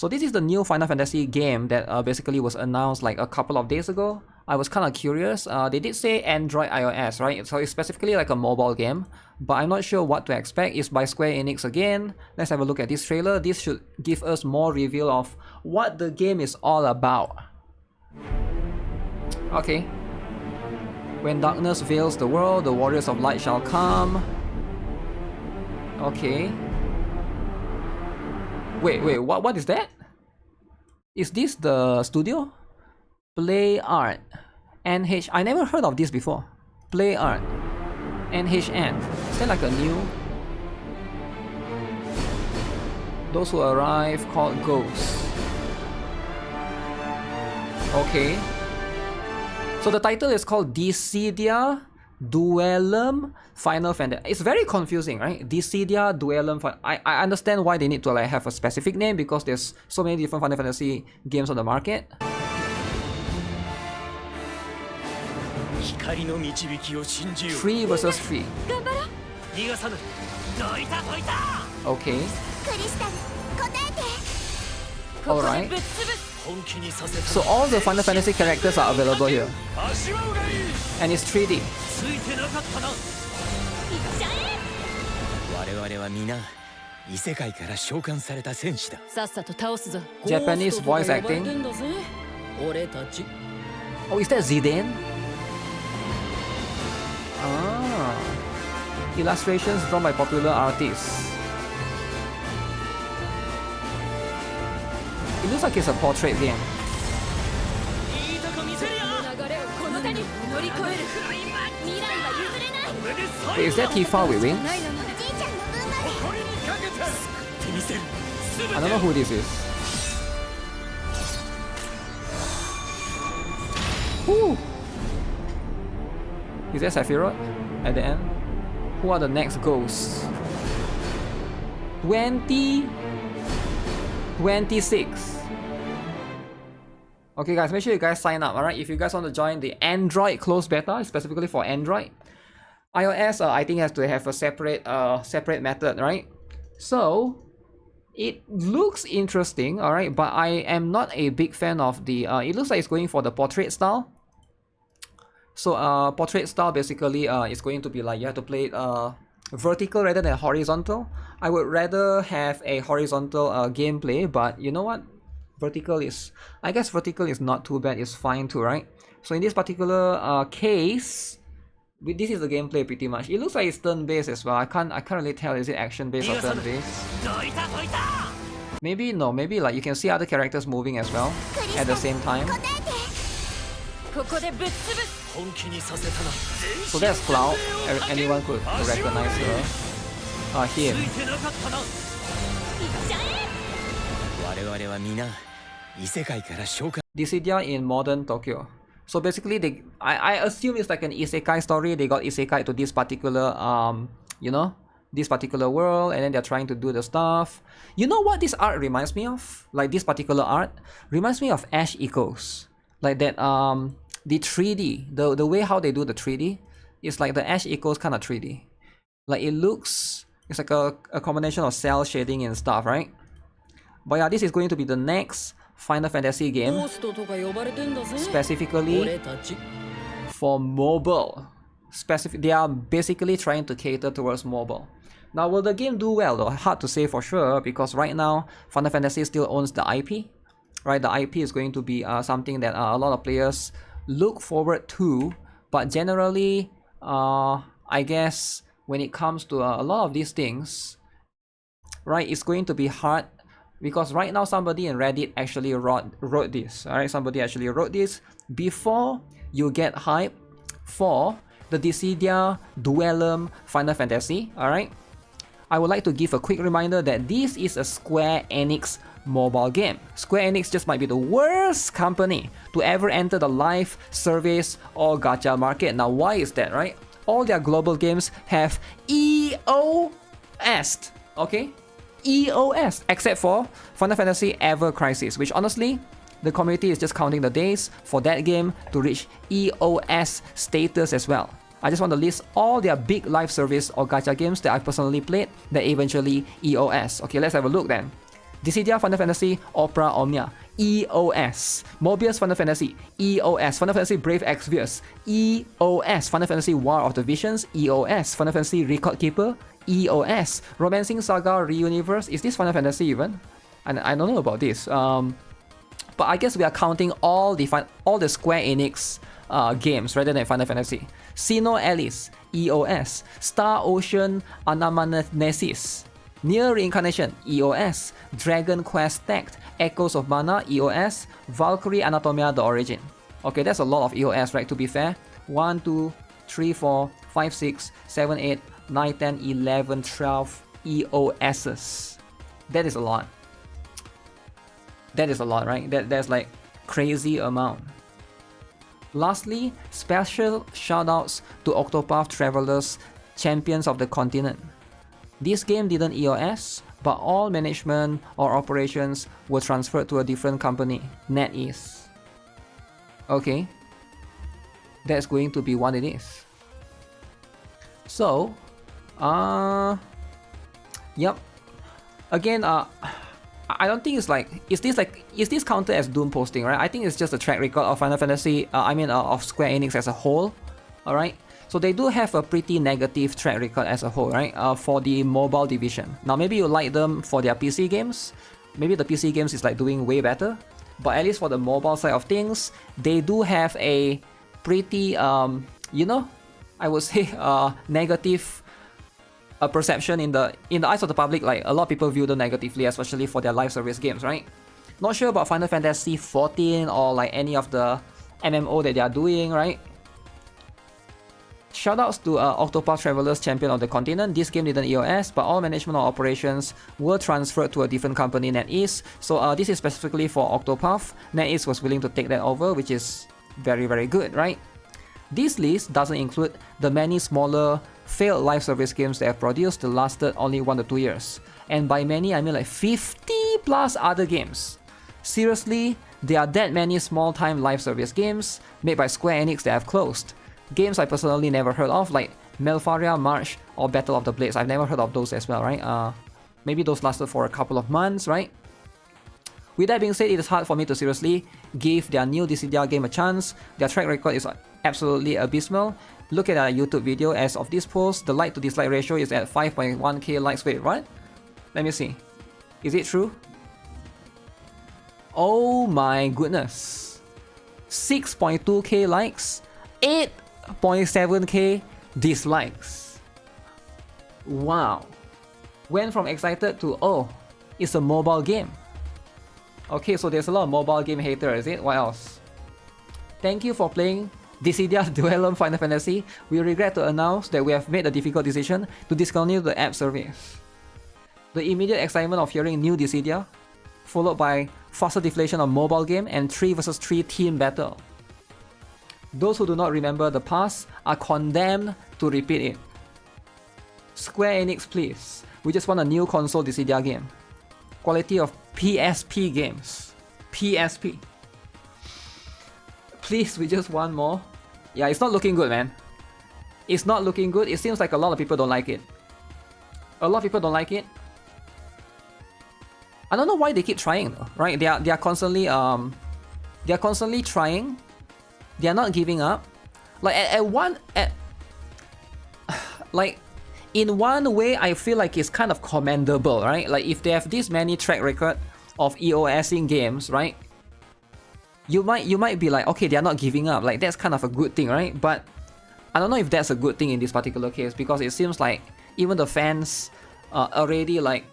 So this is the new Final Fantasy game that basically was announced like a couple of days ago. I was kind of curious. They did say Android iOS, right? So it's specifically like a mobile game, but I'm not sure what to expect. It's by Square Enix again. Let's have a look at this trailer. This should give us more reveal of what the game is all about. Okay. When darkness veils the world, the warriors of light shall come. Okay. Wait, what is that? Is this the studio? Play Art. NH. I never heard of this before. Play Art. NHN. Is that like a new? Those who arrive called ghosts. Okay. So the title is called Dissidia Duellum Final Fantasy. It's very confusing, right? Dissidia Duellum. I understand why they need to like have a specific name because there's so many different Final Fantasy games on the market. 3 versus 3. Okay. Alright. So all the Final Fantasy characters are available here. And it's 3D. Japanese voice acting. Oh, is that Zidane? Ah. Illustrations drawn by popular artists. It looks like it's a portrait game. Wait, is that Tifa with wings? I don't know who this is. Woo! Is that Sephiroth at the end? Who are the next ghosts? 26. Okay guys, make sure you guys sign up, alright? If you guys want to join the Android closed beta, specifically for Android. iOS, I think has to have a separate method, right? So, it looks interesting, alright? But I am not a big fan of the, it looks like it's going for the portrait style. So, portrait style basically is going to be like, you have to play it vertical rather than horizontal. I would rather have a horizontal gameplay, but you know what? I guess vertical is not too bad, it's fine too, right? So in this particular case, this is the gameplay pretty much. It looks like it's turn-based as well. I can't really tell, is it action-based or turn-based? Maybe no, maybe like you can see other characters moving as well at the same time. So that's Cloud. Anyone could recognize her. Him. Dissidia in modern Tokyo. So basically, I assume it's like an isekai story. They got isekai to this particular this particular world, and then they're trying to do the stuff. You know what this art reminds me of? Like this particular art reminds me of Ash Echoes. Like that the 3D, the way how they do the 3D is like the Ash Echoes kind of 3D. Like it looks, it's like a combination of cell shading and stuff, right? But yeah, this is going to be the next Final Fantasy game, specifically for mobile. They are basically trying to cater towards mobile. Now, will the game do well though? Hard to say for sure, because right now Final Fantasy still owns the IP. Right, the IP is going to be something that a lot of players look forward to. But generally, I guess when it comes to a lot of these things, right, it's going to be hard. Because right now somebody in Reddit actually wrote this. Alright, somebody actually wrote this before you get hype for the Dissidia Duellum Final Fantasy. Alright, I would like to give a quick reminder that this is a Square Enix mobile game. Square Enix just might be the worst company to ever enter the live service or gacha market. Now, why is that, right? All their global games have EOS, okay? EOS, except for Final Fantasy Ever Crisis, which honestly, the community is just counting the days for that game to reach EOS status as well. I just want to list all their big live service or gacha games that I've personally played that eventually EOS. Okay, let's have a look then. Dissidia Final Fantasy Opera Omnia, EOS. Mobius Final Fantasy, EOS. Final Fantasy Brave Exvius, EOS. Final Fantasy War of the Visions, EOS. Final Fantasy Record Keeper, EOS. Romancing Saga Reuniverse, is this Final Fantasy even? I don't know about this. But I guess we are counting all the Square Enix games rather than Final Fantasy. Sino Alice, EOS. Star Ocean Anamnesis, Near Reincarnation, EOS. Dragon Quest Tact, Echoes of Mana, EOS. Valkyrie Anatomia The Origin. Okay, that's a lot of EOS, right? To be fair. 1, 2, 3, 4, 5, 6, 7, 8, 9, 10, 11, 12 EOSs. That is a lot. That is a lot, right? That's like crazy amount. Lastly, special shoutouts to Octopath Traveler's Champions of the Continent. This game didn't EOS, but all management or operations were transferred to a different company, NetEase. Okay, that's going to be what it is. So, yep. Again, I don't think it's like, is this counted as Doom posting, right? I think it's just a track record of Final Fantasy, of Square Enix as a whole, alright? So they do have a pretty negative track record as a whole, right? For the mobile division. Now maybe you like them for their PC games, maybe the PC games is like doing way better, but at least for the mobile side of things, they do have a pretty, you know, I would say negative perception in the eyes of the public. Like a lot of people view them negatively, especially for their live service games, right? Not sure about Final Fantasy 14 or like any of the MMO that they are doing, right? Shoutouts to Octopath Traveler's Champion of the Continent. This game didn't EOS, but all management or operations were transferred to a different company, NetEase. So this is specifically for Octopath. NetEase was willing to take that over, which is very, very good, right? This list doesn't include the many smaller failed live service games they have produced that lasted only 1 to 2 years. And by many, I mean like 50 plus other games. Seriously, there are that many small-time live service games made by Square Enix that have closed. Games I personally never heard of, like Melfaria March or Battle of the Blades. I've never heard of those as well, right? Maybe those lasted for a couple of months, right? With that being said, it is hard for me to seriously give their new Dissidia game a chance. Their track record is absolutely abysmal. Look at our YouTube video. As of this post, the like to dislike ratio is at 5.1k likes. Wait, what? Let me see. Is it true? Oh my goodness. 6.2k likes, 8.7k dislikes. Wow. Went from excited to, oh, it's a mobile game. Okay, so there's a lot of mobile game hater, is it? What else? Thank you for playing Dissidia Duellum Final Fantasy. We regret to announce that we have made the difficult decision to discontinue the app service. The immediate excitement of hearing new Dissidia, followed by faster deflation of mobile game and 3 vs 3 team battle. Those who do not remember the past are condemned to repeat it. Square Enix, please. We just want a new console Dissidia game. Quality of PSP games. PSP. Please, we just want more. Yeah, it's not looking good, man. It's not looking good. It seems like a lot of people don't like it. A lot of people don't like it. I don't know why they keep trying though, right? They are constantly trying. They are not giving up. Like like in one way, I feel like it's kind of commendable, right? Like if they have this many track record of EOSing games, right? You might be like, okay, they are not giving up. Like that's kind of a good thing, right? But I don't know if that's a good thing in this particular case, because it seems like even the fans already like,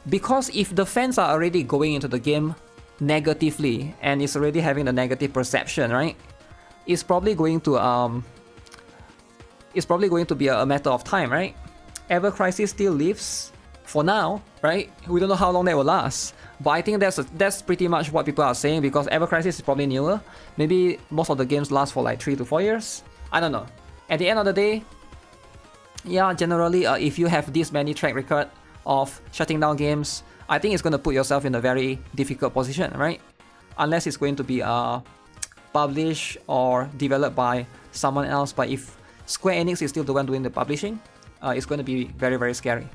because if the fans are already going into the game negatively and it's already having the negative perception, right? It's probably going to be a matter of time, right? Ever Crisis still lives for now, right? We don't know how long that will last, but I think that's pretty much what people are saying, because Ever Crisis is probably newer. Maybe most of the games last for like 3 to 4 years. I don't know. At the end of the day, yeah, generally, if you have this many track record of shutting down games, I think it's going to put yourself in a very difficult position, right? Unless it's going to be published or developed by someone else. But if Square Enix is still the one doing the publishing, it's going to be very, very scary.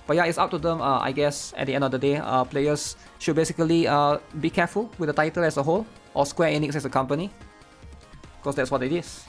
But yeah, it's up to them. I guess at the end of the day, players should basically be careful with the title as a whole, or Square Enix as a company, because that's what it is.